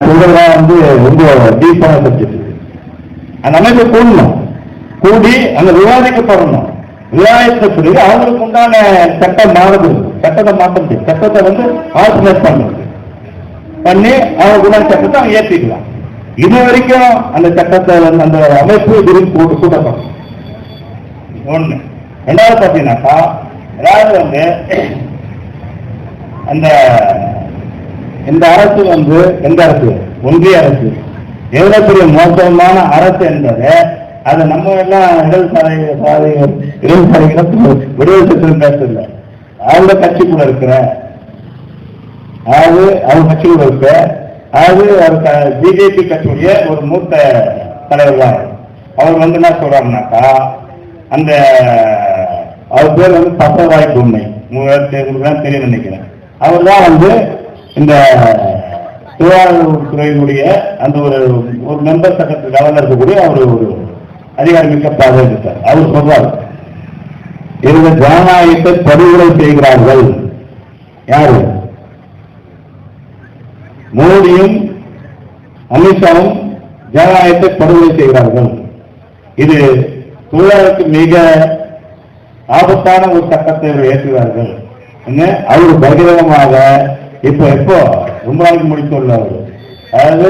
வந்து ரொம்ப டீப்பான சப்ஜெக்ட். அந்த அமைப்பை கூடணும், கூடி அங்க விவாதிக்கப்படணும். விவாதித்த பிறகு அவங்களுக்கு உண்டான சட்டம் மாறுது, சட்டத்தை மாற்ற முடியும். சட்டத்தை வந்து ஆல்டர்னேட் பண்ணுறது பண்ணி அவங்க உண்டான சட்டத்தை அவங்க ஏற்றிக்கலாம். இது வரைக்கும் அந்த சட்டத்தை வந்து அந்த அமைப்பு கூட்டப்படும். ஒண்ணு. ரெண்டாவது பார்த்தீங்கன்னாக்கா, அதாவது வந்து அந்த இந்த அரசு வந்து எந்த அரசு, ஒன்றிய அரசு எவ்வளவு பெரிய மோசமான அரசு என்பதை அதை நம்ம எல்லாம் விடுதலை சட்டம் பேசல. அவங்க கட்சிக்குள்ள இருக்கிற அவங்க கட்சிக்குள்ள இருக்க பிஜேபி கட்சியுடைய ஒரு மூத்த தலைவர் தான் அவர் வந்து என்ன சொல்றாருனாக்கா, அந்த அவர் பேர் வந்து பசவாய் பொம்மை, உங்களுக்கு தெரியும் நினைக்கிறேன். அவர் தான் வந்து இந்த சுகாதாரத்துறையினுடைய அந்த ஒரு மெம்பர் சட்டத்து லெவலில் இருக்கக்கூடிய அவர் ஒரு அதிகாரி மிக்க பாதை இருக்கார். அவர் சொல்றார், இந்த ஜனநாயகத்தை படுகொலை செய்கிறார்கள். யாரு? மோடியும் அமித்ஷாவும் ஜனநாயகத்தை படுகொலை செய்கிறார்கள். இது தொழிலாளருக்கு மிக ஆபத்தான ஒரு சட்டத்தை ஏற்றுகிறார்கள். அவர் பகிரங்கமாக எப்போ ரொம்ப நாளைக்கு முடித்துள்ளார். அதாவது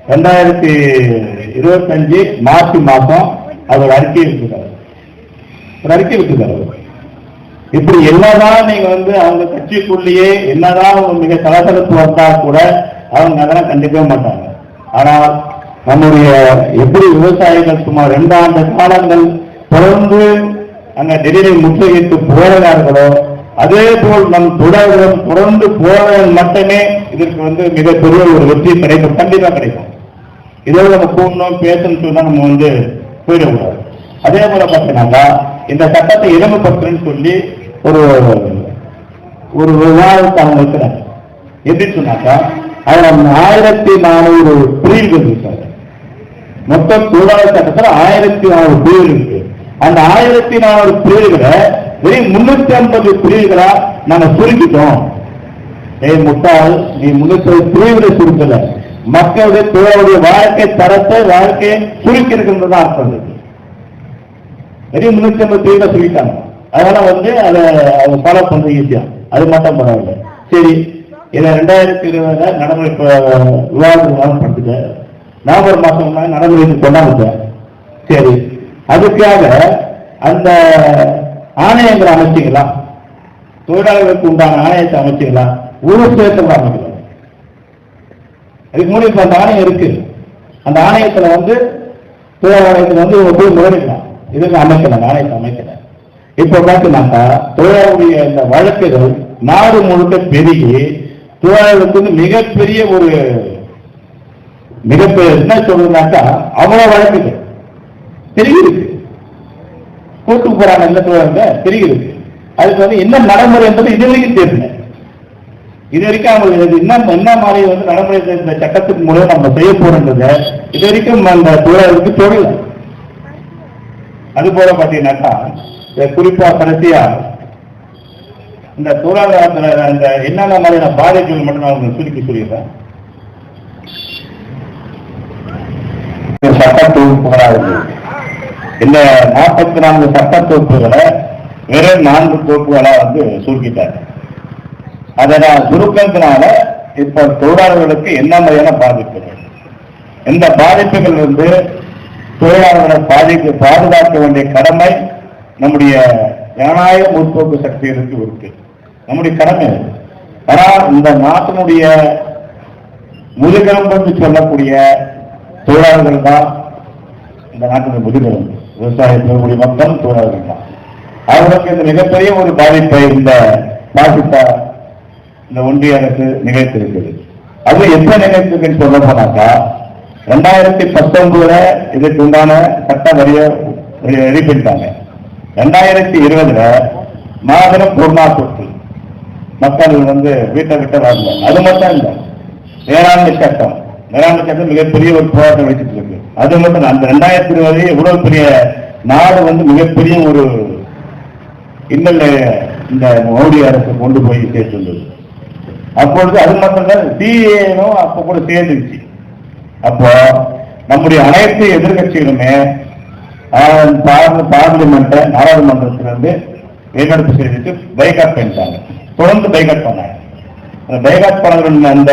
2025 மார்ச் மாதம் அவர் அறிக்கை விட்டுட்டார். இப்படி என்னதான் நீங்க வந்து அவங்க கட்சிக்குள்ளேயே என்னதான் மிக சலசலப்பு வந்தா கூட அவங்க அதெல்லாம் கண்டிக்கவே மாட்டாங்க. ஆனால் நம்முடைய எப்படி விவசாயிகள் சுமார் 2 ஆண்டு காலங்கள் தொடர்ந்து அங்க டெல்லியை முற்றுகையிட்டு போராடார்களோ அதே போல் நம் தொடர்களும் தொடர்ந்து போராட மட்டுமே இதற்கு வந்து மிகப்பெரிய ஒரு வெற்றி கிடைக்கும், கண்டிப்பா கிடைக்கும். இதோட நம்ம கூடணும் பேசணும்னு சொன்னா நம்ம வந்து போயிடக்கூடாது. அதே போல பார்த்தீங்கன்னா இந்த சட்டத்தை இளமப்படுத்துன்னு சொல்லி ஒரு விவாதத்தை அவங்க வைக்கிறாங்க. எப்படி சொன்னாக்கா, அதுல 1400 பிரிவுகள் இருக்காங்க. மொத்தம் தொழிலாளர் சட்டத்தில் 1400 பிரிவுகள் இருக்கு. அந்த 1400 பிரிவுகளை வெறும் 350 பிரிவுகளா நாங்க சுருக்கிட்டோம். முட்டாள், நீ 350 பிரிவுகளை சுருக்கல, மக்களுடைய தொழிலாளருடைய வாழ்க்கை தரத்தை வாழ்க்கையை சுருக்கி இருக்கின்றதா அர்த்தம். வெறும் 350 பிரிவுகளை சுருக்கிட்டாங்க. அதனால வந்து அதை அவங்க ஃபாலோ பண்றது ஈஸியா, அது மட்டும் பரவாயில்ல. சரி, இதை 2020 நடைமுறை விவாதம் படுத்துக்க, நவம்பர் மாசம் நடைமுறைக்கு கொண்டாந்துட்ட. சரி, அதுக்காக அந்த ஆணையங்களை அமைச்சிங்களா? தொழிலாளர்களுக்கு உண்டான ஆணையத்தை அமைச்சிங்களா? ஒரு சேர்த்து அமைக்கலாம். அதுக்கு முன்னாடி இப்ப அந்த ஆணையம் இருக்கு. அந்த ஆணையத்துல வந்து தொழிலாளர்களுக்கு வந்து போய் முறையிடலாம். இதுக்கு அமைக்கல, ஆணையத்தை அமைக்கல. இப்ப பார்த்தீங்கன்னாக்கா தொழிலாளருடைய இந்த வழக்குகள் நாடு முழுக்க பெருகி தொழிலாளர்களுக்கு வந்து மிகப்பெரிய என்ன சொல்றதுனாக்கா அவ்வளவு வழக்குகள் பெருகி இருக்கு. கூட்டுக்கு போறாங்க என்ன சொல்றாங்க பெருகி இருக்கு. அதுக்கு வந்து என்ன நடைமுறை என்பது இது வரைக்கும் தெரியல. இது வரைக்கும் அவங்களுக்கு என்ன மாதிரி வந்து நடைமுறை இந்த சட்டத்துக்கு மூலம் நம்ம செய்ய போறோம்ன்றத இது வரைக்கும் அந்த தொழிலாளருக்கு தொழில். அது போல பாத்தீங்கன்னாக்கா குறிப்பா கடைசியா இந்த தொழிலாளர் அந்த என்னென்ன மாதிரியான பாதிப்புகள் மட்டும் நான் சுருக்கி சொல்லிடுறேன். சட்ட தொகுப்புகளாக இந்த 44 சட்ட தொகுப்புகளை வெறும் 4 தொகுப்புகளா வந்து சுருக்கிட்டாங்க. அதை நான் சுருக்கிறதுனால இப்ப தொழிலாளர்களுக்கு என்ன மாதிரியான பாதிப்புகள், இந்த பாதிப்புகள் வந்து தொழிலாளர்களை பாதுகாக்க வேண்டிய கடமை நம்முடைய ஜனநாயக முற்போக்கு சக்திகளுக்கு இருக்கு, நம்முடைய கடமை. ஆனால் இந்த நாட்டினுடைய முதுகெலும்பு என்று சொல்லக்கூடிய தொழிலாளர்கள் தான் இந்த நாட்டினுடைய முதுகெலும்பு. விவசாயத்தினுடைய மக்கள் தொழிலாளர்கள் தான். அவர்களுக்கு இந்த மிகப்பெரிய ஒரு பாதிப்பை இந்த பாதித்த இந்த ஒன்றிய அரசு நிகழ்த்திருக்கிறது. அது எப்ப நிகழ்த்திருக்குன்னு சொல்ல போனாக்கா 2019 இதுக்கு உண்டான சட்ட வரிய ரெடி பண்ணிட்டாங்க. 2020 மாபெரும் கொரோனா தொற்று, மக்கள் வந்து வீட்டை விட்டு வரல. அது மட்டும் இல்லை, வேளாண்மை சட்டம் மிகப்பெரிய ஒரு போராட்டம் வச்சுட்டு இருக்கு. அது மட்டும் அந்த 2020 இவ்வளவு பெரிய நாடு வந்து மிகப்பெரிய ஒரு இன்னல் இந்த மோடி அரசு கொண்டு போய் சேர்த்துள்ளது. அப்பொழுது அது மட்டும்தான் சிஏனும் அப்ப கூட சேர்ந்துச்சு. அப்போ நம்முடைய அனைத்து எதிர்கட்சிகளுமே பார்லிமெண்ட் நாடாளுமன்றத்திலிருந்து வெளிநடப்பு செய்துட்டு பைகாட் பண்ணிட்டாங்க. தொடர்ந்து பைகாட் பண்ணாங்க. அந்த பைகாட் பண்ணவர்கள் அந்த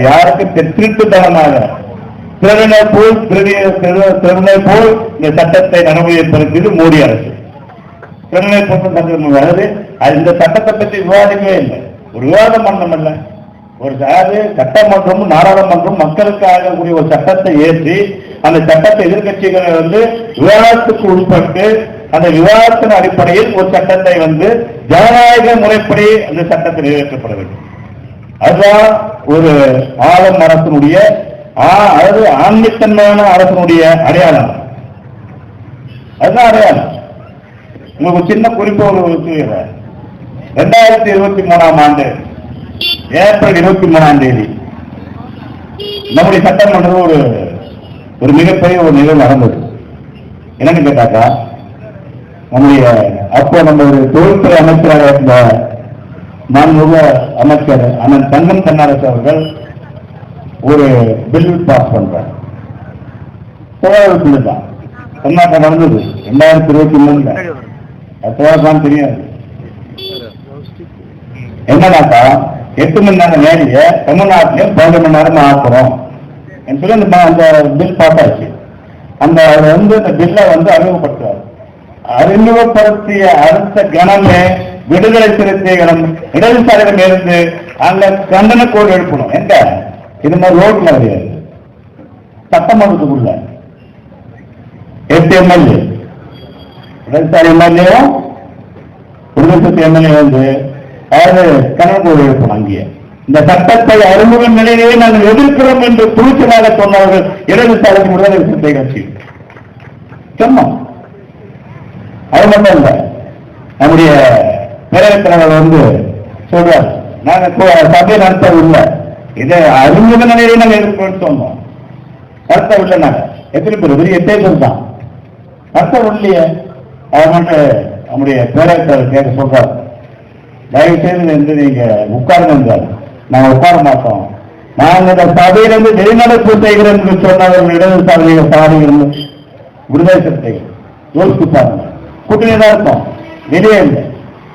யாருக்கு திருட்டுத்தனமாக திருடனை போல் இந்த சட்டத்தை நடைமுறைப்படுத்தியது மோடி அரசு. திருடனை போல் சட்டம், அதாவது இந்த சட்டத்தை பற்றி விவாதிக்கவே இல்லை, ஒரு விவாதம் பண்ணல. ஒரு சட்டமன்றமும் நாடாளுமன்றம் மக்களுக்கு ஆகக்கூடிய ஒரு சட்டத்தை ஏற்றி அந்த சட்டத்தை எதிர்கட்சிகளை விவாதத்துக்கு உட்பட்டு அந்த விவாதத்தின் அடிப்படையில் ஒரு சட்டத்தை ஜனநாயக முறைப்படி அந்த சட்டத்தை நிறைவேற்றப்பட வேண்டும். அதுதான் ஒரு ஆளும் அரசனுடைய அதாவது ஆண்மைத்தன்மையான அரசனுடைய அடையாளம். அதுதான் அடையாளம். உங்களுக்கு சின்ன குறிப்பு ஒரு 2023 ஆண்டு ஏப்ரல் 23 நம்முடைய சட்டமன்றம் ஒரு மிகப்பெரிய ஒரு நிகழ்வு நடந்தது. என்னன்னு கேட்டாக்கா, நம்முடைய அப்போ நம்ம ஒரு தொழில்துறை அமைச்சராக இருந்த மாண்புமிகு அமைச்சர் அண்ணன் தங்கம் தென்னரசு அவர்கள் ஒரு பில் பாஸ் பண்றார். பில் தான் தமிழ்நாட்டில் நடந்தது 2023. அது தெரியாது. என்னன்னாக்கா 8 மணி நேரம் வேலைய தமிழ்நாட்டிலையும் 12 மணி நேரம் ஆக்குறோம் சொல்லி அந்த பில் பாஸ் ஆச்சு. அந்த அவர் அந்த பில்லை அறிமுகப்படுத்துவார். அறிமுகப்படுத்திய அடுத்த கணமே விடுதலை சிறுத்தைகளும் இடதுசாரிகளும் இருந்து அங்க கண்டன கோடு எழுப்பணும். எங்க இது மாதிரி ரோட்ல கிடையாது, சட்டமன்றத்துக்குள்ள 8 எம்எல்ஏ இடதுசாரி எம்எல்ஏவும் விடுதலை சிறுத்தை எம்எல்ஏ அதாவது கண்டன கோடு எழுப்பணும். அங்கேயே இந்த சட்டத்தை அறிமுக நிலையிலேயே நாங்கள் எதிர்க்கிறோம் என்று துணிச்சலாக சொன்னவர்கள் இடதுசாரி விடுதலை சிறுத்தை கட்சி சொன்னோம். அது மட்டும் இல்ல, நம்முடைய பேரவைத் தலைவர் சொல்றார், நாங்க சபை நடத்தவில்லை, இதை அறிமுக நிலையிலே நாங்கள் எதிர்க்கிறோம் சொன்னோம். நடத்தவில்லை. நாங்க எத்தனை பேர்? 8 பேர் தான் நடத்தவில்லையே. அது மட்டும் நம்முடைய பேரவைத் தலைவர் கேட்க சொல்றார், தயவு செய்து நீங்க உட்கார்ந்து, நாங்க உட்கார மாட்டோம், நாங்க இந்த சபையிலிருந்து வெளிநடப்பு செய்கிறோம் என்று சொன்னவர்கள் இடதுசாரிகள் சாதிகள் விடுதலை சிறுத்தைகள் யோசித்து பாருங்க. கூட்டணி தான் இருக்கும், வெளியே இல்லை,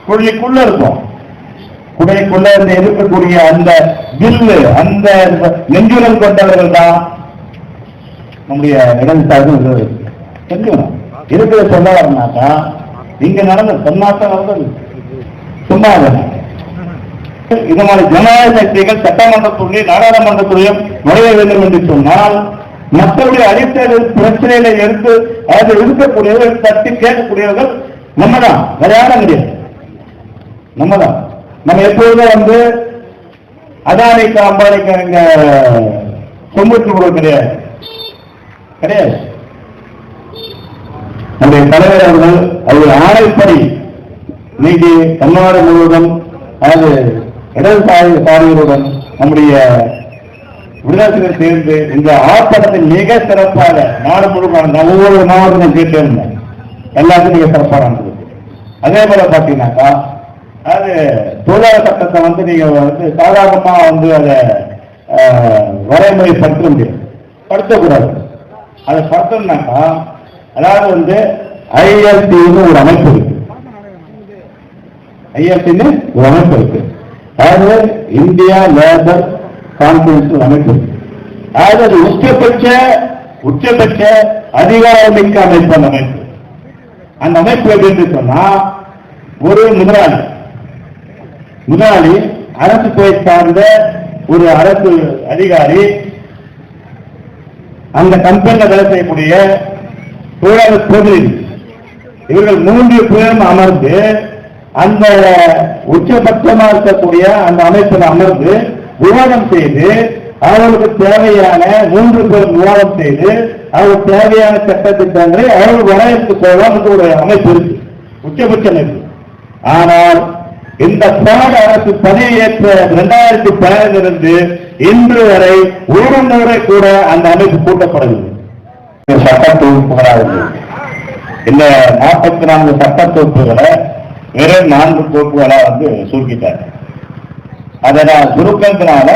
குழிக்குள்ள இருக்கும். குடைக்குள்ள இருந்து இருக்கக்கூடிய அந்த பில்லு, அந்த நெஞ்சுரம் கொண்டவர்கள் தான் நம்முடைய இடதுசாரிகள். தெரிஞ்சுக்கணும். இருக்கிற சொல்ல வரனாக்கா இங்க நடந்த சொன்னாத்தான் நடந்தது, சும்மா இது மாதிரி ஜனநாயக சக்திகள் சட்டமன்றத்துறையும் நாடாளுமன்றத்துறையும் நுழைய வேண்டும் என்று சொன்னால் மக்களுடைய அடிப்படை பிரச்சனைகளை எடுத்து அதில் இருக்கக்கூடியவர்கள் தட்டி கேட்கக்கூடியவர்கள் நம்ம தான், வேற யாரும் கிடையாது. நம்ம தான். நம்ம எப்பொழுதும் அதானிக்கு அம்பானிக்கு இங்க சொம்புட்டு கூட கிடையாது கிடையாது. நம்முடைய தலைவர் அவர்கள் அவருடைய ஆணைப்படி இன்னைக்கு தமிழ்நாடு முழுவதும் அதாவது இடதுசாரிகளுடன் நம்முடைய விடுதலை சேர்ந்து இந்த ஆர்ப்பாட்டத்தை மிக சிறப்பாக நாடு முழுக்க ஒவ்வொரு மாவட்டத்தையும் கேட்டு இருந்தேன், எல்லாத்தையும் மிக சிறப்பாக நடந்தது. அதே போல பாத்தீங்கன்னாக்கா அது தொழிலாளர் சட்டத்தை நீங்க சாதாரணமா அதை வரைமுறைப்படுத்த முடியாது, படுத்தக்கூடாது. அதை படுத்தோம்னாக்கா அதாவது ஐஎல்டின்னு ஒரு அமைப்பு இருக்கு. ஐஎல்டின்னு ஒரு அமைப்பு இருக்கு, அதாவது இந்தியா லேபர் கான்ஃபரன்ஸ் அமைப்பு. அதாவது அது உச்சபட்ச அதிகாரமிக்க அமைப்பு. அந்த அமைப்பு அந்த அமைப்பு எப்படி சொன்னா, ஒரு முதலாளி அரசு துறை சார்ந்த ஒரு அரசு அதிகாரி அந்த கம்பெனியில் வேலை செய்யக்கூடிய தொழிலாளர் பிரதிநிதி, இவர்கள் 3 பேரும் அமர்ந்து அந்த உச்சபட்சமாக இருக்கக்கூடிய அந்த அமைப்பில் அமர்ந்து விவாதம் செய்து அவர்களுக்கு தேவையான 3 பேர் விவாதம் செய்து அவர்களுக்கு தேவையான சட்டத்திட்டங்களை அவர்கள் வரையறுத்து போகலாம் என்று ஒரு அமைப்பு இருக்கு, உச்சபட்ச அமைப்பு. ஆனால் இந்த பாட அரசு பதவியேற்ற 2015 இன்று வரை ஒரு முறை கூட அந்த அமைப்பு கூட்டப்படவில்லை. சட்ட தொகுப்புகளாக இந்த 44 சட்ட தொகுப்புகளை வெறும் 4 தொகுப்புகளா சுருக்கிட்டார். அதை நான் சுருக்கத்தினால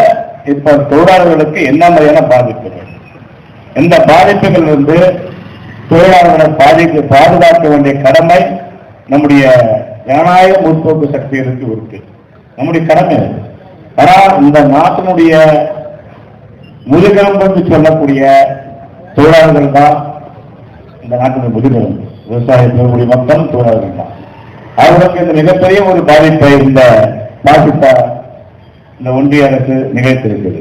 இப்ப தொழிலாளர்களுக்கு என்ன மாதிரியான பாதிப்புகள், இந்த பாதிப்புகள் தொழிலாளர்களை பாதுகாக்க வேண்டிய கடமை நம்முடைய ஜனநாயக முற்போக்கு சக்திகளுக்கு இருக்கு, நம்முடைய கடமை. ஆனா இந்த நாட்டினுடைய முதுகெலும்பு என்று சொல்லக்கூடிய தொழிலாளர்கள் தான் இந்த நாட்டினுடைய முதுகெலும்பு. விவசாய மக்கள் தொழிலாளர்கள் தான். அவர்களுக்கு இந்த மிகப்பெரிய ஒரு பாதிப்பை இந்த ஒன்றிய அரசு நிகழ்த்திருக்கிறது.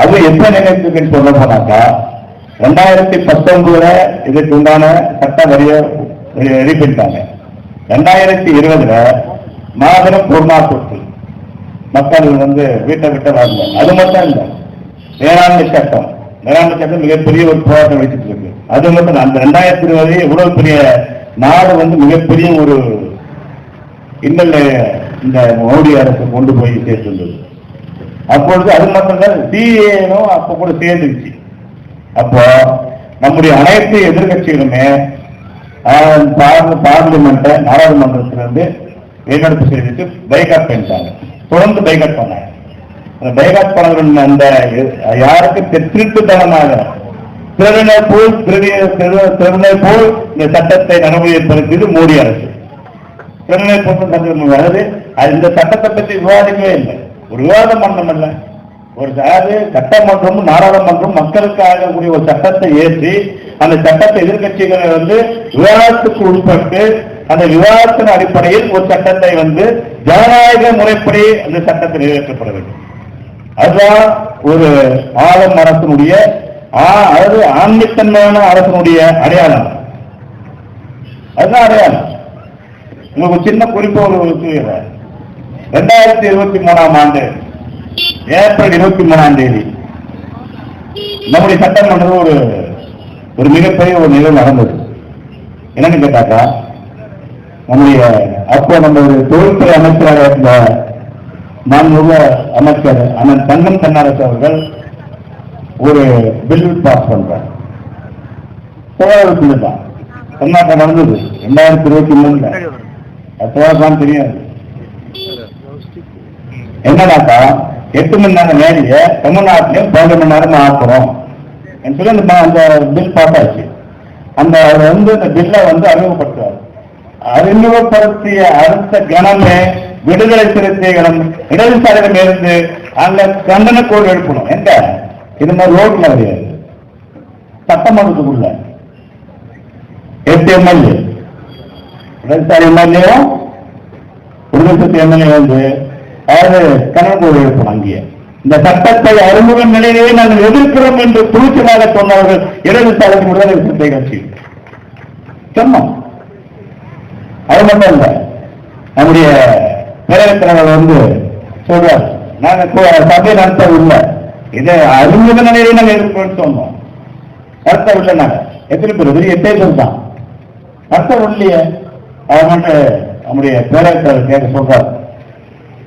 அது எப்ப நிகழ்த்திருக்குன்னு சொல்ல போனாக்கா 2019 இதுக்கு உண்டான சட்ட வரிய ரெடி பண்ணிட்டாங்க. 2020 மாபெரும் கொரோனா தொற்று, மக்கள் வீட்டை விட்டு வரல. அது மட்டும் இல்லை, வேளாண்மை சட்டம் மிகப்பெரிய ஒரு போராட்டம் வச்சுட்டு இருக்கு. அது மட்டும் அந்த 2020 இவ்வளவு பெரிய நாடு மிகப்பெரிய ஒரு இன்னல் இந்த மோடி அரசு கொண்டு போய் சேர்த்துள்ளது. அப்பொழுது அது மட்டும் இல்ல, சிஏனும் அப்ப கூட சேர்ந்துருச்சு. அப்போ நம்முடைய அனைத்து எதிர்கட்சிகளுமே பார்லிமெண்ட் நாடாளுமன்றத்திலிருந்து வெளிநடப்பு செய்துட்டு பைகாட் பண்ணிட்டாங்க. தொடர்ந்து பைகாட் பண்ணாங்க. அந்த பைகாட் பண்ண அந்த யாருக்கு திருட்டுத்தனமாக திருவினை போல் இந்த சட்டத்தை நடைமுறைப்படுத்தியது மோடி அரசு. திருவினை போல் அதாவது இந்த சட்டத்தை பற்றி விவாதிக்கவே இல்லை, ஒரு விவாதம் பண்ணமில்லை. ஒரு சட்டமன்றமும் நாடாளுமன்றம் மக்களுக்கு ஆகக்கூடிய ஒரு சட்டத்தை ஏற்றி அந்த சட்டத்தை எதிர்கட்சிகளை விவாதத்துக்கு உட்பட்டு அந்த விவாதத்தின் அடிப்படையில் ஒரு சட்டத்தை ஜனநாயக முறைப்படி அந்த சட்டத்தை நிறைவேற்றப்பட வேண்டும். அதுதான் ஒரு ஆளும் அரசனுடைய அதாவது ஆண்மைத்தன்மையான அரசனுடைய அடையாளம். அதுதான் அடையாளம். உங்களுக்கு சின்ன குறிப்பு ஒரு 2023 ஆண்டு ஏப்ரல் 23 நம்முடைய சட்டமன்றம் ஒரு மிகப்பெரிய ஒரு நிகழ்வு நடந்தது. என்னன்னு கேட்டாக்கா, நம்முடைய அப்போ நம்ம ஒரு தொழில்துறை அமைச்சராக இருந்த மாண்புமிகு அமைச்சர் அண்ணன் தங்கம் தென்னரசு அவர்கள் ஒரு பில் பாஸ் பண்றார். தொழிலாளர் தான் கர்நாடகா நடந்தது 2023. அது தெரியாது. என்னடாக்கா 8 மணி நேரம் வேலையை தமிழ்நாட்டிலையும் 12 மணி நேரம் ஆக்குறோம் சொல்லி அந்த பில் பாஸ் ஆச்சு. அந்த இந்த பில்லை அறிமுகப்படுத்துவார். அறிமுகப்படுத்திய அடுத்த கணமே விடுதலை சிறுத்தைகளும் இடதுசாரிகளும் இருந்து அங்க கண்டன கோடு எழுப்பணும். எங்க இது மாதிரி ரோட்ல கிடையாது, சட்டமன்றத்துக்குள்ள 8 எம்எல்ஏ இடதுசாரி எம்எல்ஏவும் விடுதலை சிறுத்தை எம்எல்ஏ அதாவது கணக்கு எழுப்பணும். அங்கே இந்த சட்டத்தை அறிமுக நிலையிலேயே நாங்கள் எதிர்க்கிறோம் என்று துணிச்சலாக சொன்னவர்கள் இடதுசாரி விடுதலை சிறுத்தை கட்சி சொன்னோம். அது மட்டும் இல்ல, நம்முடைய பேரவைத் தலைவர் சொல்றார், நாங்கள் சபை நடத்தவில்லை, இதை அறிமுக நிலையிலேயே நாங்கள் எதிர்க்கிறோம் சொன்னோம். நடத்தவில்லை. நாங்கள் எத்தனை பேர் 8 பேர் தான் நடத்தவில்லையே. அது மட்டும் நம்முடைய பேரவைத் தலைவர் கேட்க சொல்றார்,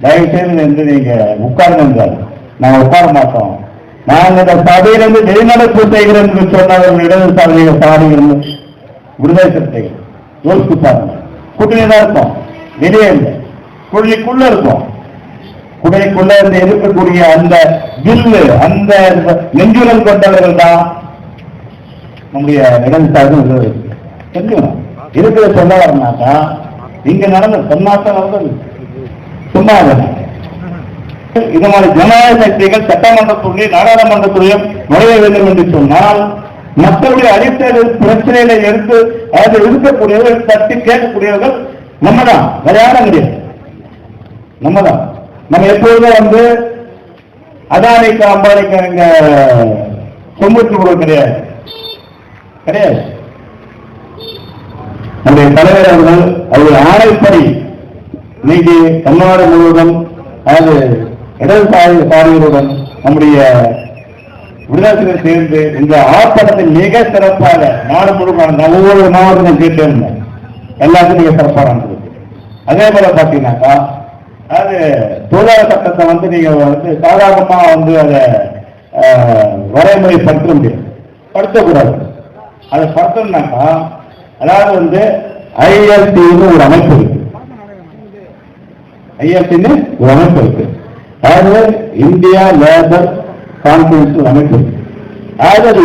தயவு செய்து நீங்க உட்கார்ந்து, நாங்க உட்கார மாட்டோம், நாங்க இந்த சபையிலிருந்து வெளிநடப்பு செய்கிறோம் என்று சொன்னவர்கள் இடதுசாரிகள் சாதிகள் விடுதலை சிறுத்தைகள் யோசித்து பாருங்க. கூட்டணி தான் இருக்கும், வெளியே இல்லை, குழிக்குள்ள இருக்கும். குடைக்குள்ள இருந்து இருக்கக்கூடிய அந்த வில்லு, அந்த நெஞ்சுரம் கொண்டவர்கள் தான் நம்முடைய இடதுசாரி தெரிஞ்சுக்கணும். இருக்கிற சொல்ல வரனாக்கா இங்க நடந்த சொன்னாட்டம் நடந்தது சும்மா. இது மாதிரி ஜனநாயக சக்திகள் சட்டமன்றத்துறையும் நாடாளுமன்றத்துறையும் நுழைய வேண்டும் என்று சொன்னால் மக்களுடைய அடிப்படை பிரச்சனைகளை எடுத்து அதில் இருக்கக்கூடியவர்கள் தட்டி கேட்கக்கூடியவர்கள் நம்ம தான், வேற யாரும் கிடையாது. நம்ம தான். நம்ம எப்பொழுதும் அதானிக்கு அம்பானிக்கு இங்க சொம்புக்கு கூட கிடையாது கிடையாது. நம்முடைய தலைவர் அவர்கள் அவருடைய ஆணைப்படி இன்னைக்கு தமிழ்நாடு முழுவதும் அதாவது இடதுசாரிகளுடன் நம்முடைய விடுதலை சேர்ந்து இந்த ஆர்ப்பாட்டத்தை மிக சிறப்பாக நாடு முழுவதும் ஒவ்வொரு மாவட்டத்தையும் கேட்டு இருந்தேன், எல்லாத்தையும் மிக சிறப்பாக நடந்தது. அதே போல பாத்தீங்கன்னாக்கா அதாவது தொழிலாளர் சட்டத்தை நீங்க சாதாரணமா அதை வரைமுறைப்படுத்த முடியாது, படுத்தக்கூடாது. அதை படுத்தணும்னாக்கா அதாவது ஐஎல்டின்னு ஒரு அமைப்பு இருக்கு. ஐஎல்டின்னு ஒரு அமைப்பு இருக்கு. அதாவது இந்தியா லேபர் கான்ஃபரன்ஸ் அமைப்பு, அதாவது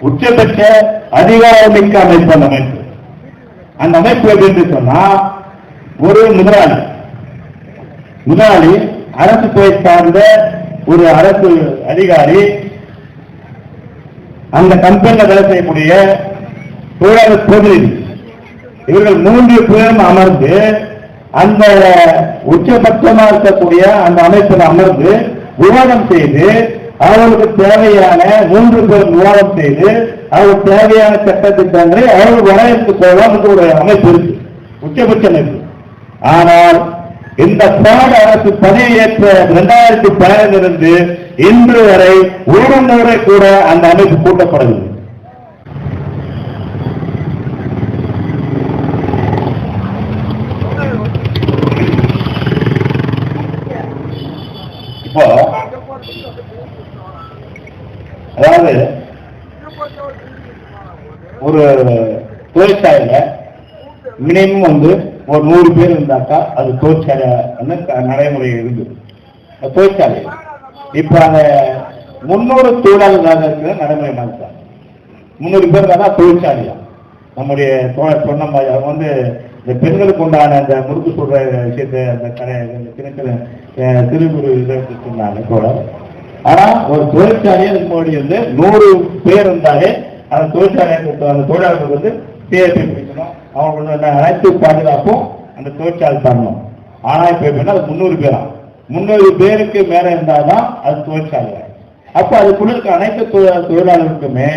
உச்சபட்ச அதிகாரமிக்க அமைப்பு. அந்த அமைப்பு எப்படி சொன்னா, ஒரு முதலாளி அரசு துறை சார்ந்த ஒரு அரசு அதிகாரி, அந்த கம்பெனியில் வேலை செய்யக்கூடிய தொழிலாளர் பிரதிநிதி, இவர்கள் 3 பேரும் அமர்ந்து அந்த உச்சபட்சமா இருக்கக்கூடிய அந்த அமைப்பில் அமர்ந்து விவாதம் செய்து, அவர்களுக்கு தேவையான 3 பேர் விவாதம் செய்து அவர்களுக்கு தேவையான சட்ட திட்டங்களை அவர்கள் வரையறுத்து கொள்ளலாம் ஒரு அமைப்பு இருக்கு, உச்சபட்ச அமைப்பு. ஆனால் இந்த பாட அரசு பதவியேற்ற 2015 இன்று வரை ஒரு முறை கூட அந்த அமைப்பு கூட்டப்படவில்லை. இப்போ அதாவது ஒரு தொழிற்சாலையில மினிமம் ஒரு 100 பேர் இருந்தாக்கா அது தொழிற்சாலை நடைமுறை இருந்து தொழிற்சாலை. இப்ப அந்த 300 தொழிலாளர்களாக இருக்கிற நடைமுறை மாற்றாங்க. 300 பேர் தான் தொழிற்சாலையா. நம்முடைய தோழர் சொன்ன மாதிரி அவங்க இந்த பெண்களுக்கு உண்டான அந்த முறுக்கு சொல்ற விஷயத்தை அந்த கடை சின்ன சிறு குறு இதை சொன்னாங்க தோழர். ஆனா ஒரு தொழிற்சாலையை முன்னாடி 100 பேர் இருந்தாலே அந்த தொழிற்சாலையை அந்த தொழிலாளர்களுக்கு சிஐபி பிடிக்கணும், அவங்களோட அனைத்து பாதுகாப்பும் அந்த தொழிற்சாலை தரணும். ஆனா இப்ப எப்படின்னா அது 300 பேரா, 300 பேருக்கு மேல இருந்தாதான் அது தொழிற்சாலை. அப்ப அதுக்குள்ள இருக்க அனைத்து தொழிலாளர்களுக்குமே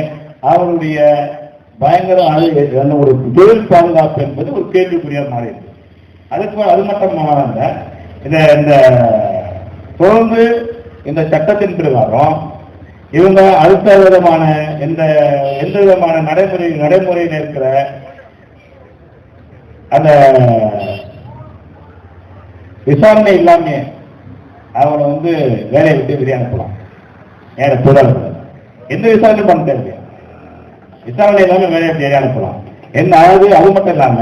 அவருடைய பயங்கர ஒரு தொழில் பாதுகாப்பு என்பது ஒரு கேள்விக்குறியா மாறி இருக்கு. அது மட்டும் இந்த தொடர்ந்து இந்த சட்டத்தின் பிரகாரம் இவங்க அடுத்த விதமான எந்த விதமான நடைமுறையில் இருக்கிற அந்த விசாரணை இல்லாம அவங்களை வேலையை விட்டு வெளியே அனுப்பலாம். ஏன்னா தொடர்பு எந்த விசாரணை பண்ண தேவையா, விசாரணை இல்லாம வேலையை விட்டு வெளியே அனுப்பலாம். என்ன அதாவது அது மட்டும் இல்லாம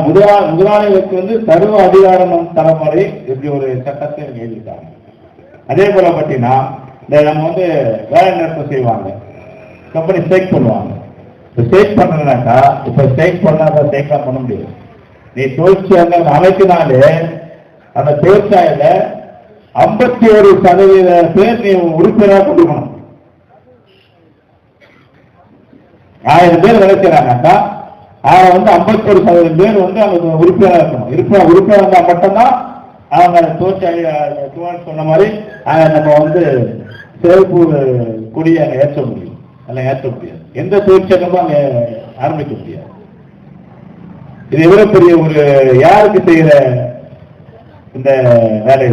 முதலாளிகளுக்கு சர்வ அதிகாரம் தலைமுறை இப்படி ஒரு சட்டத்தை எழுதிட்டாங்க. அதே போல பார்த்தீங்கன்னா நம்ம வேலை நிறுத்தம் செய்வாங்க, கம்பெனி ஸ்ட்ரைக் பண்ணுவாங்க. ஸ்ட்ரைக் பண்ணனாக்கா இப்ப ஸ்ட்ரைக் பண்ணாத ஸ்ட்ரைக்லாம் பண்ண முடியாது. நீ தொழிற்சாலை அமைக்கினாலே அந்த தொழிற்சாலையில 51% பேர் நீ உறுப்பினராக கொடுக்கணும். 1000 பேர் வேலை செய்யறாங்கக்கா, 51% பேர் அவங்க உறுப்பினராக இருக்கணும். உறுப்பினர் இருந்தா மட்டும்தான் அவங்க தொழிற்சாலை சொன்ன மாதிரி நம்ம சிறப்பு கொடியை அங்க ஏற்ற முடியும். அதெல்லாம் ஏற்ற முடியாது, எந்த தொழிற்சங்கமும் அங்க ஆரம்பிக்க முடியாது. இது எவ்வளவு பெரிய ஒரு யாருக்கு செய்யற இந்த வேலை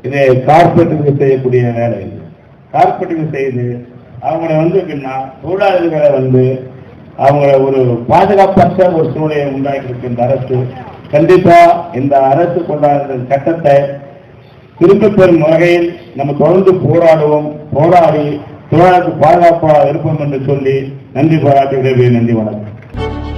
இது கார்பரேட்டுக்கு செய்யக்கூடிய வேலை. இது கார்பரேட்டுக்கு செய்து அவங்களை எப்படின்னா தொழிலாளர்களை அவங்க ஒரு பாதுகாப்பற்ற ஒரு சூழலை உண்டாக்கி இருக்கு இந்த அரசு. கண்டிப்பா இந்த அரசு கொண்டாடுற சட்டத்தை திரும்ப பெறும் வகையில் நம்ம தொடர்ந்து போராடி தொழிலாளருக்கு பாதுகாப்பாக இருப்போம் என்று சொல்லி நன்றி பாராட்டுகிறேன். நன்றி, வணக்கம்.